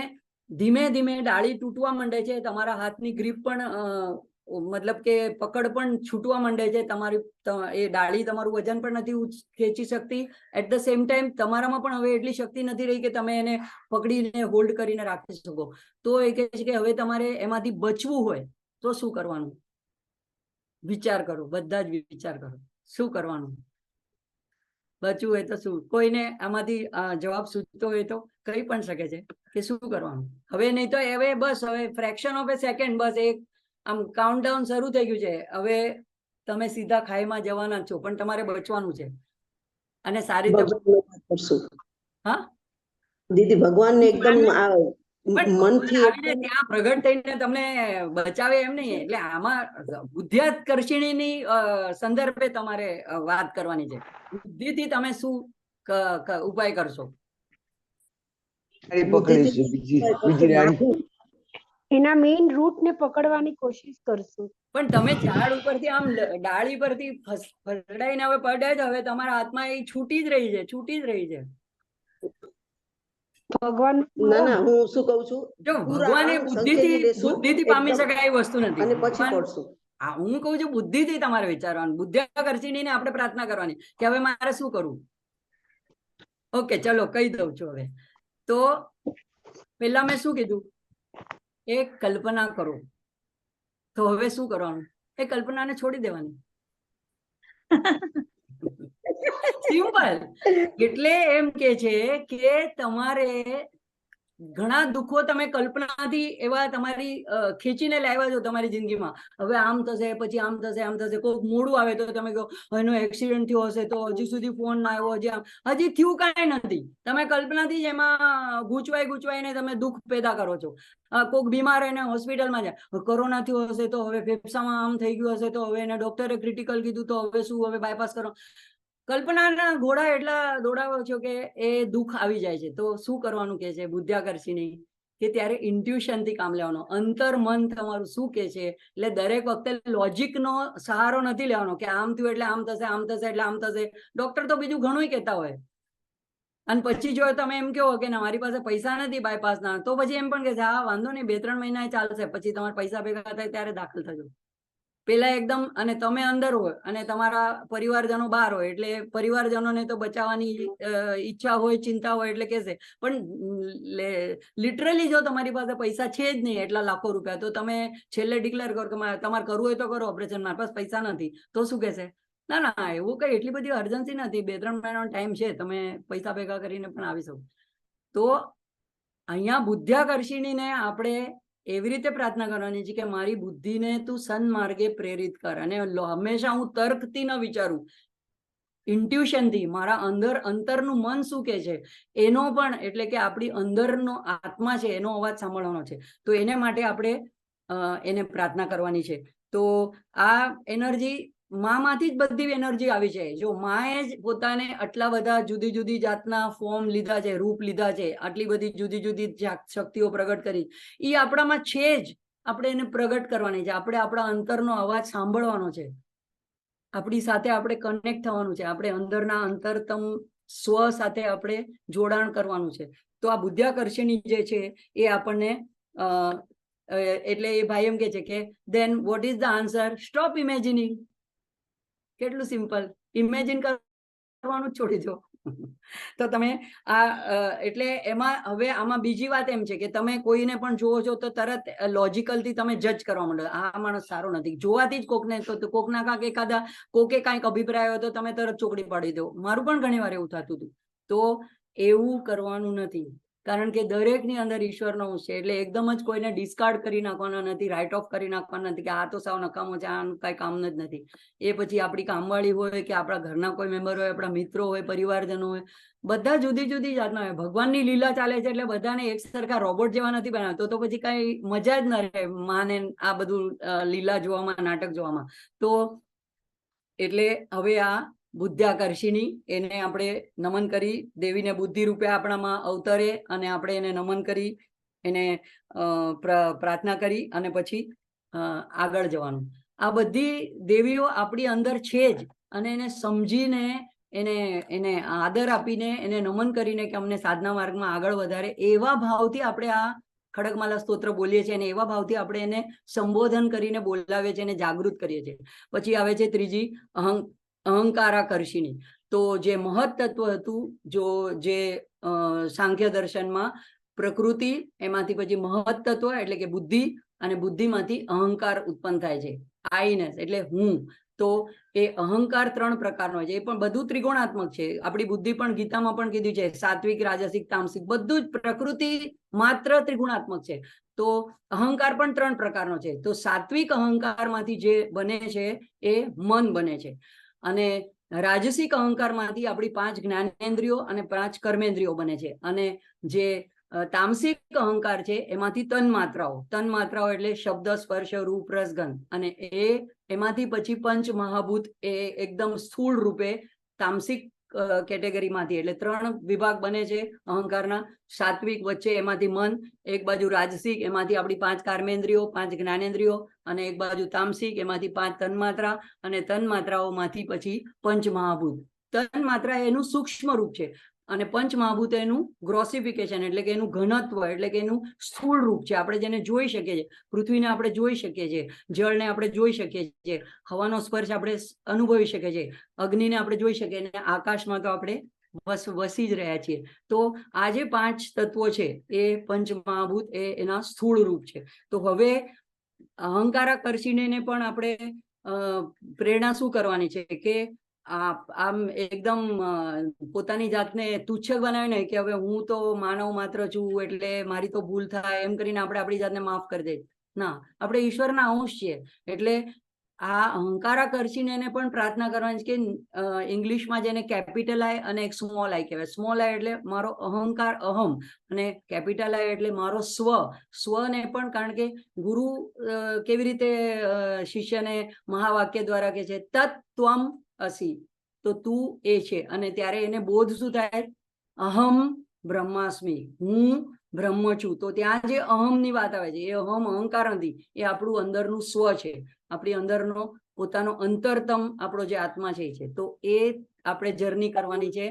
ધીમે ધીમે ડાળી તૂટવા માંડે છે, તમારા હાથની ગ્રીપ પણ મતલબ કે પકડ પણ છૂટવા માંડે છે, એ ડાળી તમારું વજન પણ નથી ખેંચી શકતી. એટ ધ સેમ ટાઈમ તમારામાં પણ હવે એટલી શક્તિ નથી રહી કે તમે એને પકડીને હોલ્ડ કરીને રાખી શકો. તો એ કહે છે કે હવે તમારે એમાંથી બચવું હોય તો શું કરવાનું? વિચાર કરો, બધા જ વિચાર કરો, શું કરવાનું? બચવું હોય તો શું? કોઈને આમાંથી જવાબ સૂચતો હોય તો કહી પણ શકે છે કે શું કરવાનું. હવે નહીં તો હવે બસ, હવે ફ્રેક્શન ઓફ એ સેકન્ડ, બસ એક આમ કાઉન્ટડાઉન શરૂ થઈ ગયું છે. હવે તમે સીધા ખાઈમાં જવાના છો, પણ તમારે બચવાનું છે. અને સારી રીતે. કરશું. હા દીદી, ભગવાનને એકદમ પણ મનથી આવીને ત્યાં પ્રગટ થઈને તમને બચાવે એમ નહીં. એટલે આમાં બુદ્ધ્યાકર્ષિણીની સંદર્ભે તમારે વાત કરવાની છે. બુદ્ધિથી તમે શું ઉપાય કરશો? એના મેઇન રૂટ ને પકડવાની કોશિશ કરશું. પણ તમે ઝાડ ઉપરથી આમ ડાળી પરથી ફસડાઈને હવે પડ્યા જ, હવે તમારા હાથમાં એ છૂટી જ રહી છે. ભગવાન ના હું શું કહું છું, જો ભગવાન એ બુદ્ધિથી પામી શકાય એ વસ્તુ નથી. અને પછી પડશું. હું કહું છું બુદ્ધિથી તમારે વિચારવાનું. બુદ્ધ્યાકર્ષિણીને આપણે પ્રાર્થના કરવાની કે હવે મારે શું કરવું. ઓકે, ચલો કહી દઉં છું. હવે તો પેલા મેં શું કીધું, એક કલ્પના કરો. તો હવે શું કરવાનું? એ કલ્પનાને છોડી દેવાની. સિમ્પલ. એટલે એમ કે છે કે તમારે ઘણા દુઃખો તમે કલ્પનાથી એવા તમારી ખેંચીને લાવ્યા છો તમારી જિંદગીમાં. હવે આમ થશે, પછી આમ થશે. કોઈક મોડું આવે તો તમે કહો એનો એક્સિડન્ટ થયો હશે, તો હજી સુધી ફોન ના આવ્યો, હજી થયું કાંઈ નથી. તમે કલ્પનાથી જ એમાં ગૂંચવાઈને તમે દુઃખ પેદા કરો છો. કોઈક બીમાર એને હોસ્પિટલમાં જાય, કોરોના થયો હશે તો હવે ફેફસામાં આમ થઈ ગયું હશે, તો હવે એને ડોક્ટરે ક્રિટિકલ કીધું, તો હવે શું, હવે બાયપાસ કરો. કલ્પનાના ઘોડા એટલા દોડાવો છો કે એ દુઃખ આવી જાય છે. તો શું કરવાનું કે છે બુદ્ધ્યાકર્ષિણી, કે ત્યારે ઇન્ટ્યુશનથી કામ લેવાનો. અંતર મન તમારું શું કે છે. એટલે દરેક વખતે લોજિકનો સહારો નથી લેવાનો કે આમ થયું એટલે આમ થશે, આમ થશે એટલે આમ થશે. ડોક્ટર તો બીજું ઘણું કહેતા હોય, અને પછી જો તમે એમ કહો કે મારી પાસે પૈસા નથી બાયપાસના, તો પછી એમ પણ કે હા વાંધો નહીં, 2-3 મહિના ચાલશે, પછી તમારા પૈસા ભેગા થાય ત્યારે દાખલ થજો. પેલા એકદમ, અને તમે અંદર હોય અને તમારા પરિવારજનો બહાર હોય, એટલે પરિવારજનોને તો બચાવવાની ઈચ્છા હોય, ચિંતા હોય, એટલે કહેશે. પણ લિટરલી જો તમારી પાસે પૈસા છે જ નહીં એટલા લાખો રૂપિયા, તો તમે છેલ્લે ડિક્લેર કરો કે તમારે કરવું હોય તો કરો ઓપરેશન, મારી પાસે પૈસા નથી, તો શું કહેશે? ના એવું કઈ એટલી બધી અર્જન્સી નથી, 2-3 મહિનાનો ટાઈમ છે, તમે પૈસા ભેગા કરીને પણ આવી શકો. તો અહીંયા બુદ્ધ્યાકર્ષિણીને આપણે એવી રીતે પ્રાર્થના કરવાની છે કે મારી બુદ્ધિને તું સન્માર્ગે પ્રેરિત કર. અને હંમેશા હું તર્કથી ન વિચારું, ઇન્ટ્યુશનથી, મારા અંતરનું મન શું કે છે એનો પણ, એટલે કે આપણી અંદરનો આત્મા છે એનો અવાજ સાંભળવાનો છે. તો એને માટે આપણે એને પ્રાર્થના કરવાની છે. તો આ એનર્જી માંથી જ બધી એનર્જી આવી છે. જો માએ જ પોતાને આટલા બધા જુદી જુદી જાતના ફોર્મ લીધા છે, રૂપ લીધા છે, આટલી બધી જુદી જુદી શક્તિઓ પ્રગટ કરી, એ આપણામાં છે જ. આપણે એને પ્રગટ કરવાની છે. આપણે આપણા અંતરનો અવાજ સાંભળવાનો છે. આપણી સાથે આપણે કનેક્ટ થવાનું છે. આપણે અંદરના અંતરતમ સ્વ સાથે આપણે જોડાણ કરવાનું છે. તો આ બુદ્ધ્યાકર્ષિણી જે છે એ આપણને એટલે એ ભાઈ એમ કે છે કે then what is the answer? Stop imagining. કેટલું સિમ્પલ. ઇમેજિન કરવાનું છોડી દો. તો તમે એટલે એમાં હવે આમાં બીજી વાત એમ છે કે તમે કોઈને પણ જોવો છો તો તરત લોજિકલથી તમે જજ કરવા માંડો, આ માણસ સારો નથી. જોવાથી જ કોકને, કોકના કાંક એકાદા કોકે કાંઈક અભિપ્રાય હોય તો તમે તરત ચોકડી પાડી દો. મારું પણ ઘણી વાર એવું થતું હતું. તો એવું કરવાનું નથી, કારણ કે દરેકની અંદર ઈશ્વરનો અંશ છે. એટલે એકદમ જ કોઈને ડિસ્કાર્ડ કરી નાખવાના નથી, રાઇટ ઓફ કરી નાખવાના નથી કે આ તો સાવ નકામો છે, આ કાંઈ કામનું જ નથી. એ પછી આપણી કામવાળી હોય કે આપણા ઘરના કોઈ મેમ્બર હોય, આપણા મિત્રો હોય, પરિવારજનો હોય, બધા જુદી જુદી જાતના હોય. ભગવાનની લીલા ચાલે છે એટલે બધાને એક સરખા રોબોટ જેવા નથી બનાવતો, તો પછી કાંઈ મજા જ ન રહે માને આ બધું લીલા જોવામાં, નાટક જોવામાં. તો એટલે હવે આ બુદ્ધ્યાકર્ષિણી, એને આપણે નમન કરી, દેવીને બુદ્ધિ રૂપે આપણામાં અવતરે અને આપણે એને નમન કરી, એને પ્રાર્થના કરી અને પછી આગળ જવાનું. આ બધી દેવીઓ આપણી અંદર છે જ, અને એને સમજીને એને આદર આપીને એને નમન કરીને કે અમને સાધના માર્ગમાં આગળ વધારે, એવા ભાવથી આપણે આ ખડકમાલા સ્તોત્ર બોલીએ છીએ અને એવા ભાવથી આપણે એને સંબોધન કરીને બોલાવીએ છીએ અને જાગૃત કરીએ છીએ. પછી આવે છે ત્રીજી અહંકારાકર્ષિણી. તો જે મહત તત્વ હતું, જે સાંખ્ય દર્શનમાં પ્રકૃતિ, એમાંથી પછી મહત તત્વ એટલે કે બુદ્ધિ, અને બુદ્ધિમાંથી અહંકાર ઉત્પન્ન થાય છે, આઈનેસ એટલે હું. તો એ અહંકાર 3 પ્રકારનો છે. એ પણ બધું ત્રિગુણાત્મક છે. આપણી બુદ્ધિ પણ ગીતામાં પણ કીધું છે, સાત્વિક, રાજસિક, તામસિક, બધું જ પ્રકૃતિ માત્ર ત્રિગુણાત્મક છે. તો અહંકાર પણ 3 પ્રકારનો છે. તો સાત્વિક અહંકારમાંથી જે બને છે એ મન બને છે, અને રાજસિક અહંકારમાંથી આપણી 5 જ્ઞાનેન્દ્રિયો અને 5 કર્મેન્દ્રિયો બને છે, અને જે તામસિક અહંકાર છે એમાંથી તન્માત્રાઓ એટલે શબ્દ, સ્પર્શ, રૂપ, રસ, ગંધ, અને એમાંથી પછી પંચ મહાભૂત એ એકદમ સ્થૂળ રૂપે તામસિક કેટેગરીમાંથી, એટલે 3 વિભાગ બને છે અહંકારના. સાત્વિક વચ્ચે એમાંથી મન, એક બાજુ રાજસિક એમાંથી આપણી 5 કર્મેન્દ્રિયો, 5 જ્ઞાનેન્દ્રિયો, અને એક બાજુ તામસિક એમાંથી 5 તન્માત્રા, અને તન્માત્રાઓમાંથી પછી પંચ મહાભૂત. તન્માત્રા એનું સૂક્ષ્મ રૂપ છે અને પંચ મહાભૂત એનું ગ્રોસિફિકેશન એટલે કે એનું ઘનત્વ એટલે કે એનું સ્થૂળ રૂપ છે, આપણે જેને જોઈ શકીએ છીએ. પૃથ્વીને આપણે જોઈ શકીએ છીએ, જળને આપણે જોઈ શકીએ છીએ, હવાનો સ્પર્શ આપણે અનુભવી શકીએ છીએ, અગ્નિને આપણે જોઈ શકીએ, અને આકાશમાં તો આપણે વસી જ રહ્યા છીએ. તો આ જે 5 તત્વો છે એ પંચ મહાભૂત એ એના સ્થૂળ રૂપ છે. તો હવે અહંકારાકર્ષીને પણ આપણે પ્રેરણા શું કરવાની છે કે આમ એકદમ પોતાની જાતને તુચ્છ બનાવીને કે હવે હું તો માનવ માત્ર છું એટલે મારી તો ભૂલ થાય એમ કરીને આપણે આપણી જાતને માફ કરી દઈએ. ના, આપણે ઈશ્વરના અંશ છીએ. એટલે આ અહંકારાકર્ષીને પણ પ્રાર્થના કરવાની છે કે ઇંગ્લિશમાં જેને કેપિટલ આઈ અને એક સ્મોલ આઈ કહેવાય. સ્મોલ આઈ એટલે મારો અહંકાર, અહમ, અને કેપિટલ આઈ એટલે મારો સ્વને પણ, કારણ કે ગુરુ કેવી રીતે શિષ્યને મહાવાક્ય દ્વારા કહે છે તત્ત્વમ અસી, તો તું એ છે. અને ત્યારે એને બોધ શું થાય? અહમ બ્રહ્માસ્મિ, હું બ્રહ્મ છું. તો ત્યાં જે અહમની વાત આવે છે એ અહંકાર નથી, એ આપણું અંદરનું સ્વ છે, આપણી અંદરનો પોતાનો અંતરતમ આપણો જે આત્મા છે. તો એ આપણે જર્ની કરવાની છે.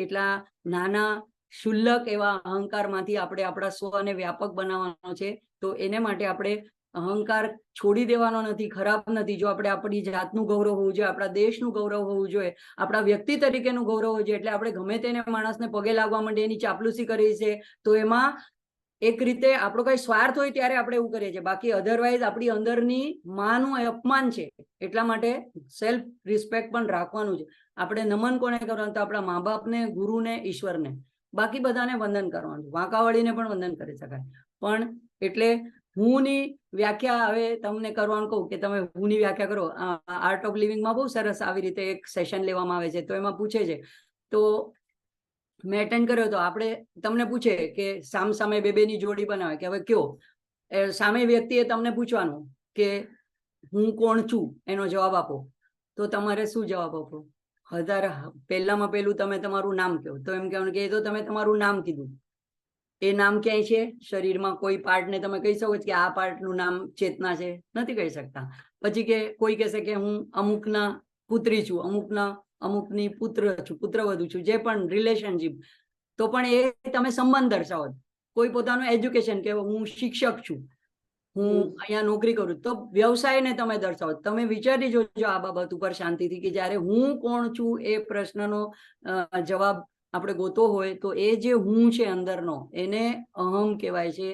એટલા નાના શુલ્લક એવા અહંકારમાંથી આપણે આપણા સ્વને વ્યાપક બનાવવાનો છે. તો એને માટે આપણે અહંકાર છોડી દેવાનો નથી, ખરાબ નથી. જો આપણે આપણી જાતનું ગૌરવ હોવું જોઈએ, આપણા દેશનું ગૌરવ હોવું જોઈએ, આપણા વ્યક્તિ તરીકેનું ગૌરવ હોવું જોઈએ. એટલે આપણે ગમે તેને માણસને પગે લાગવા માંડીએ, એની ચાપલુસી કરીએ છીએ, તો એમાં એક રીતે આપણો કઈ સ્વાર્થ હોય ત્યારે આપણે એવું કરીએ છીએ, બાકી અધરવાઇઝ આપણી અંદરની માનું અપમાન છે. એટલા માટે સેલ્ફ રિસ્પેક્ટ પણ રાખવાનું છે. આપણે નમન કોને કરવાનું? તો આપણા મા બાપને, ગુરુને, ઈશ્વરને. બાકી બધાને વંદન કરવાનું. વાંકાવાળીને પણ વંદન કરી શકાય. પણ એટલે હુંની વ્યાખ્યા હવે તમને કરવાનું કહું કે તમે હુંની વ્યાખ્યા કરો. આર્ટ ઓફ લિવિંગમાં બહુ સરસ આવી રીતે એક સેશન લેવામાં આવે છે. તો એમાં પૂછે છે, તો મેં એટેન્ડ કર્યો તો આપણે તમને પૂછે કે સામે બેની જોડી બનાવે કે હવે કયો સામે વ્યક્તિએ તમને પૂછવાનું કે હું કોણ છું, એનો જવાબ આપો. તો તમારે શું જવાબ આપો? પહેલામાં પહેલું તમે તમારું નામ કહો. તો એમ કહેવાનું કે એ તો તમે તમારું નામ કીધું. એ નામ ક્યાંય છે શરીરમાં? કોઈ પાર્ટને તમે કહી શકો કે આ પાર્ટનું નામ ચેતના છે? નથી કહી શકતા. પછી કે કોઈ કહેશે કે હું અમુકના પુત્રી છું, અમુકની પુત્રવધુ છું, જે પણ રિલેશનશીપ. તો પણ એ તમે સંબંધ દર્શાવો. કોઈ પોતાનું એજ્યુકેશન કે હું શિક્ષક છું, હું અહીંયા નોકરી કરું, તો વ્યવસાયને તમે દર્શાવો. તમે વિચારી જોજો આ બાબત ઉપર શાંતિથી કે જ્યારે હું કોણ છું એ પ્રશ્નનો જવાબ આપણે ગોતો હોય તો એ જે હું છે અંદરનો, એને અહમ કહેવાય છે.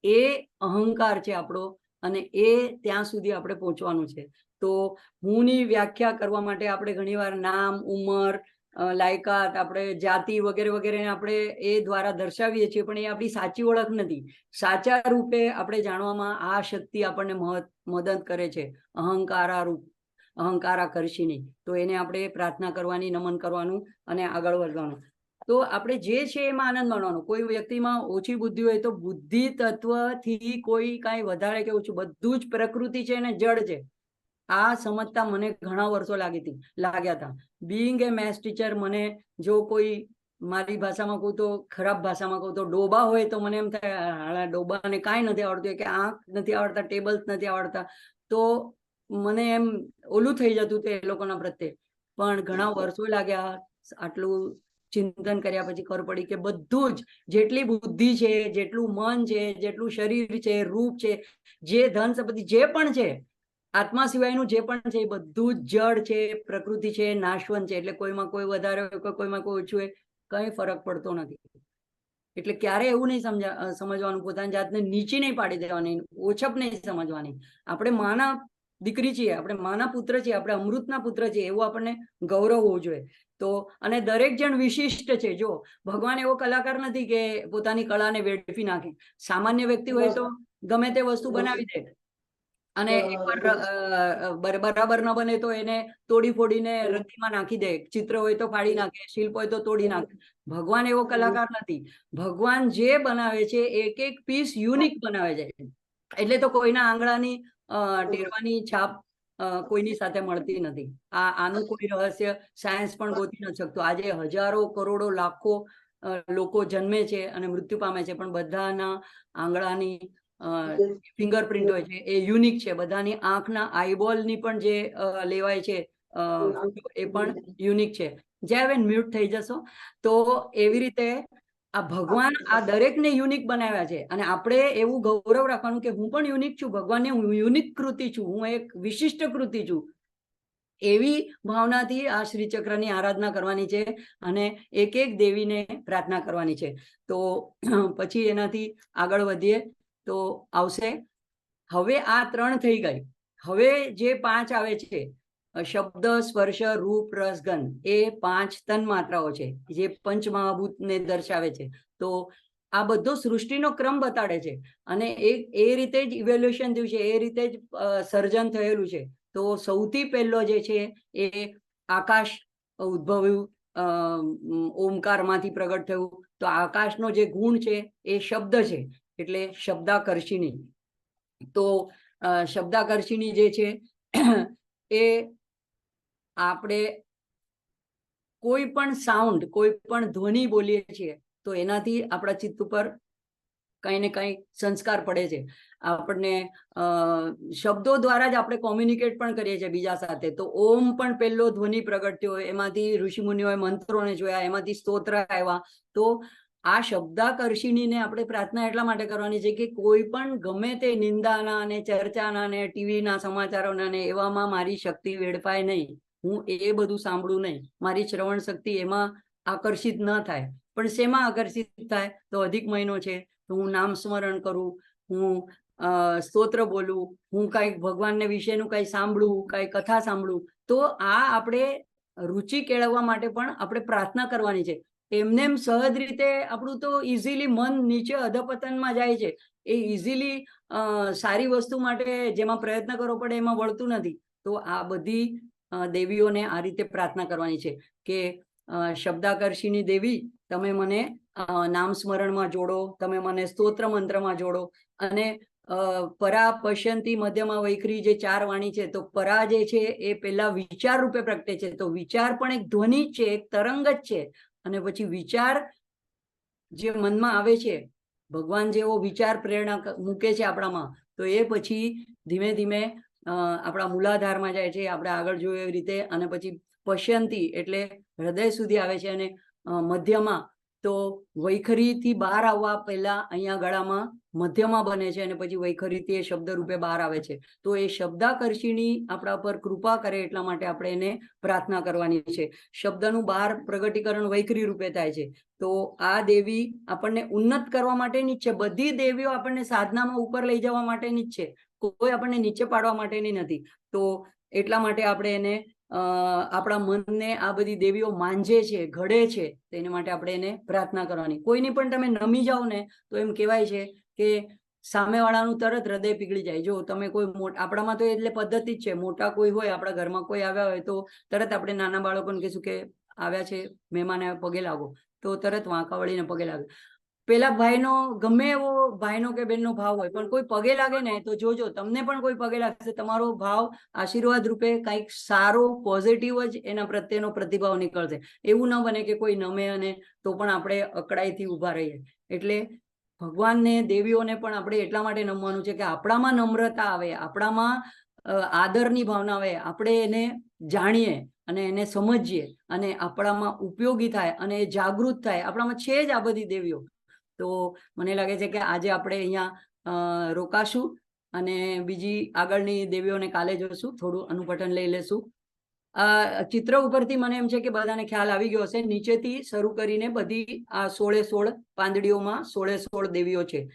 એ અહંકાર છે આપણો, અને એ ત્યાં સુધી આપણે પહોંચવાનું છે. તો હુંની વ્યાખ્યા કરવા માટે આપણે ઘણીવાર નામ, ઉંમર, લાયકાત, આપણે જાતિ વગેરે વગેરે આપણે એ દ્વારા દર્શાવીએ છીએ, પણ એ આપણી સાચી ઓળખ નથી. સાચા રૂપે આપણે જાણવામાં આ શક્તિ આપણને મદદ કરે છે, અહંકારાકર્ષીની. તો એને આપણે પ્રાર્થના કરવાની, નમન કરવાનું અને આગળ વધવાનું. તો આપણે જે છે એમાં આનંદ માણવાનો. કોઈ વ્યક્તિમાં ઓછી બુદ્ધિ હોય તો બુદ્ધિ તત્વથી કોઈ કાંઈ વધારે કે ઓછું બધું જ પ્રકૃતિ છે અને જડ છે. આ સમજતા મને ઘણા વર્ષો લાગ્યા હતા. બીઈંગ એ મેથ્સ ટીચર, મને જો કોઈ મારી ભાષામાં કહું તો, ખરાબ ભાષામાં કહું તો ડોબા હોય તો મને એમ થાય ડોબાને કાંઈ નથી આવડતું, કે આંખ નથી આવડતા, ટેબલ્સ નથી આવડતા. તો મને એમ ઓલું થઈ જતું તે એ લોકોના પ્રત્યે. પણ ઘણા વર્ષો લાગ્યા. આટલું ચિંતન કર્યા પછી ખબર પડી કે બધું જ, જેટલી બુદ્ધિ છે, જેટલું મન છે, જેટલું શરીર છે, રૂપ છે, જે ધન સંપત્તિ જે પણ છે, આત્મા સિવાયનું જે પણ છે, એ બધું જ જડ છે, પ્રકૃતિ છે, નાશવંત છે. એટલે કોઈમાં કોઈ વધારે હોય, કોઈમાં કોઈ ઓછું હોય, કઈ ફરક પડતો નથી. એટલે ક્યારે એવું નહીં સમજવાનું, પોતાની જાતને નીચી નહીં પાડી દેવાની, ઓછપ નહીં સમજવાની. આપણે માના દીકરી છીએ, આપણે માના પુત્ર છીએ, આપણે અમૃતના પુત્ર છીએ, એવું આપણને ગૌરવ હોવું જોઈએ. તો અને દરેક જણ વિશિષ્ટ છે. જો ભગવાન એવો કલાકાર નથી કે પોતાની કળાને વેડફી નાખે. સામાન્ય વ્યક્તિ હોય તો ગમે તે વસ્તુ બનાવી દે, અને એકવાર બરાબર ન બને તો એને તોડી ફોડીને રદ્દીમાં નાખી દે. ચિત્ર હોય તો ફાડી નાખે, શિલ્પ હોય તો તોડી નાખે. ભગવાન એવો કલાકાર નથી. ભગવાન જે બનાવે છે એક એક પીસ યુનિક બનાવે છે. એટલે તો કોઈના આંગળાની ટેરવાની છાપ કોઈની સાથે મળતી નથી. આનું કોઈ રહસ્ય સાયન્સ પણ ગોતી નથી શકતું. આજે હજારો કરોડો લાખો લોકો જન્મે છે અને મૃત્યુ પામે છે, પણ બધાના આંગળાની ફિંગરપ્રિન્ટ હોય છે એ યુનિક છે. બધાની આંખના આઈબોલની પણ જે લેવાય છે એ પણ યુનિક છે. જ્યાં બેન મ્યુટ થઈ જશો. તો એવી રીતે આ ભગવાન આ દરેકને યુનિક બનાવ્યા છે અને આપણે એવું ગૌરવ રાખવાનું કે હું પણ યુનિક છું. ભગવાનને હું યુનિક કૃતિ છું, હું એક વિશિષ્ટ કૃતિ છું. એવી ભાવનાથી આ શ્રીચક્રની આરાધના કરવાની છે અને એક એક દેવીને પ્રાર્થના કરવાની છે. તો પછી એનાથી આગળ વધીએ તો આવશે. હવે આ 3 થઈ ગઈ. હવે જે 5 આવે છે, શબ્દ, સ્પર્શ, રૂપ, રસ, ગંધ, એ 5 તન્માત્રાઓ છે જે પંચમહાભૂતને દર્શાવે છે. તો આ બધો સૃષ્ટિનો ક્રમ બતાડે છે અને એ રીતે જ ઇવેલ્યુએશન થયું છે, એ રીતે જ સર્જન થયેલું છે. તો સૌથી પહેલો જે છે એ આકાશ ઉદ્ભવ્યું, ઓમકારમાંથી પ્રગટ થયું. તો આકાશનો જે ગુણ છે એ શબ્દ છે, એટલે શબ્દાકર્ષિણી. તો શબ્દાકર્ષિણી જે છે એ આપણે કોઈ પણ સાઉન્ડ, કોઈ પણ ધ્વનિ બોલીએ છીએ તો એનાથી આપણા ચિત્ત ઉપર કંઈ ને કંઈ સંસ્કાર પડે છે. આપણને શબ્દો દ્વારા જ આપણે કોમ્યુનિકેટ પણ કરીએ છીએ બીજા સાથે. તો ઓમ પણ પહેલો ધ્વનિ પ્રગટ થયો, એમાંથી ઋષિમુનિઓએ મંત્રોને જોયા, એમાંથી સ્તોત્ર આવ્યા. તો આ શબ્દાકર્ષિણીને આપણે પ્રાર્થના એટલા માટે કરવાની છે કે કોઈ પણ ગમે તે નિંદાના અને ચર્ચાના અને ટીવીના સમાચારોના ને એવામાં મારી શક્તિ વેડફાય નહીં. હું એ બધું સાંભળું નહીં. મારી શ્રવણ શક્તિ એમાં આકર્ષિત ન થાય. પણ શેમાં આકર્ષિત થાય? તો અધિક મહિનો છે તો હું નામ સ્મરણ કરું, હું સ્તોત્ર બોલું, હું કંઈક ભગવાનને વિશેનું કંઈ સાંભળું, કંઈ કથા સાંભળું. તો આ આપણે રુચિ કેળવવા માટે પણ આપણે પ્રાર્થના કરવાની છે. એમને સહજ રીતે આપણું તો ઇઝીલી મન નીચે અધપતનમાં જાય છે. એ ઇઝીલી સારી વસ્તુ માટે જેમાં પ્રયત્ન કરવો પડે એમાં વળતું નથી. તો આ બધી દેવીઓને આ રીતે પ્રાર્થના કરવાની છે કે શબ્દાકર્ષિણી દેવી, તમે મને નામ સ્મરણમાં જોડો, તમે મને સ્તોત્ર મંત્રમાં જોડો. અને પરા, પશ્યંતી, મધ્યમાં, વૈખરી જે 4 વાણી છે. તો પરા જે છે એ પહેલા વિચાર રૂપે પ્રગટે છે. તો વિચાર પણ એક ધ્વનિ જ છે, એક તરંગ જ છે. અને પછી વિચાર જે મનમાં આવે છે, ભગવાન જેવો વિચાર પ્રેરણા મૂકે છે આપણામાં, તો એ પછી ધીમે ધીમે આપણા મૂલાધારમાં જાય છે, આપણે આગળ જોયું એવી રીતે. અને પછી પશ્યંતી એટલે હૃદય સુધી આવે છે. અને મધ્યમાં તો વૈખરીથી બહાર આવવા પહેલા અહીંયા ગળામાં મધ્યમાં બને છે અને પછી વૈખરીથી એ શબ્દ રૂપે બહાર આવે છે. તો એ શબ્દાકર્ષિણી આપણા પર કૃપા કરે એટલા માટે આપણે એને પ્રાર્થના કરવાની છે. શબ્દનું બહાર પ્રગટીકરણ વૈખરી રૂપે થાય છે. તો આ દેવી આપણને ઉન્નત કરવા માટેની જ છે. બધી દેવીઓ આપણને સાધનામાં ઉપર લઈ જવા માટેની જ છે, કોઈ આપણને નીચે પાડવા માટેની નથી. તો એટલા માટે આપણે એને આપણા મનને આ બધી દેવીઓ માંજે છે, ઘડે છે. તેના માટે આપણે એને પ્રાર્થના કરવાની. કોઈની પણ તમે નમી જાઓ ને તો એમ કહેવાય છે કે સામેવાળાનું તરત હૃદય પીગળી જાય. જો તમે કોઈ આપણામાં તો એટલે પદ્ધતિ જ છે, મોટા કોઈ હોય આપણા ઘરમાં, કોઈ આવ્યા હોય તો તરત આપણે નાના બાળકોને કહીશું કે આવ્યા છે મહેમાન, પગે લાગો. તો તરત વાંકા વળીને પગે લાગે. પેલા ભાઈનો ગમે એવો ભાઈનો કે બહેનનો ભાવ હોય, પણ કોઈ પગે લાગે ને તો જોજો તમને પણ કોઈ પગે લાગશે, તમારો ભાવ આશીર્વાદ રૂપે કંઈક સારો પોઝિટિવ જ એના પ્રત્યેનો પ્રતિભાવ નીકળશે. એવું ન બને કે કોઈ નમે અને તો પણ આપણે અકળાઈથી ઊભા રહીએ. એટલે ભગવાનને, દેવીઓને પણ આપણે એટલા માટે નમવાનું છે કે આપણામાં નમ્રતા આવે, આપણામાં આદરની ભાવના આવે, આપણે એને જાણીએ અને એને સમજીએ અને આપણામાં ઉપયોગી થાય અને જાગૃત થાય. આપણામાં છે જ આ બધી દેવીઓ. તો મને લાગે છે કે આજે આપણે અહીંયા રોકાશું અને બીજી આગળની દેવીઓને કાલે જોશું, થોડું અનુપઠન લઈ લેશું. ચિત્ર ઉપરથી મને એમ છે કે બધાને ખ્યાલ આવી ગયો હશે. નીચેથી શરૂ કરીને બધી આ 16 પાંદડીઓમાં 16 દેવીઓ છે.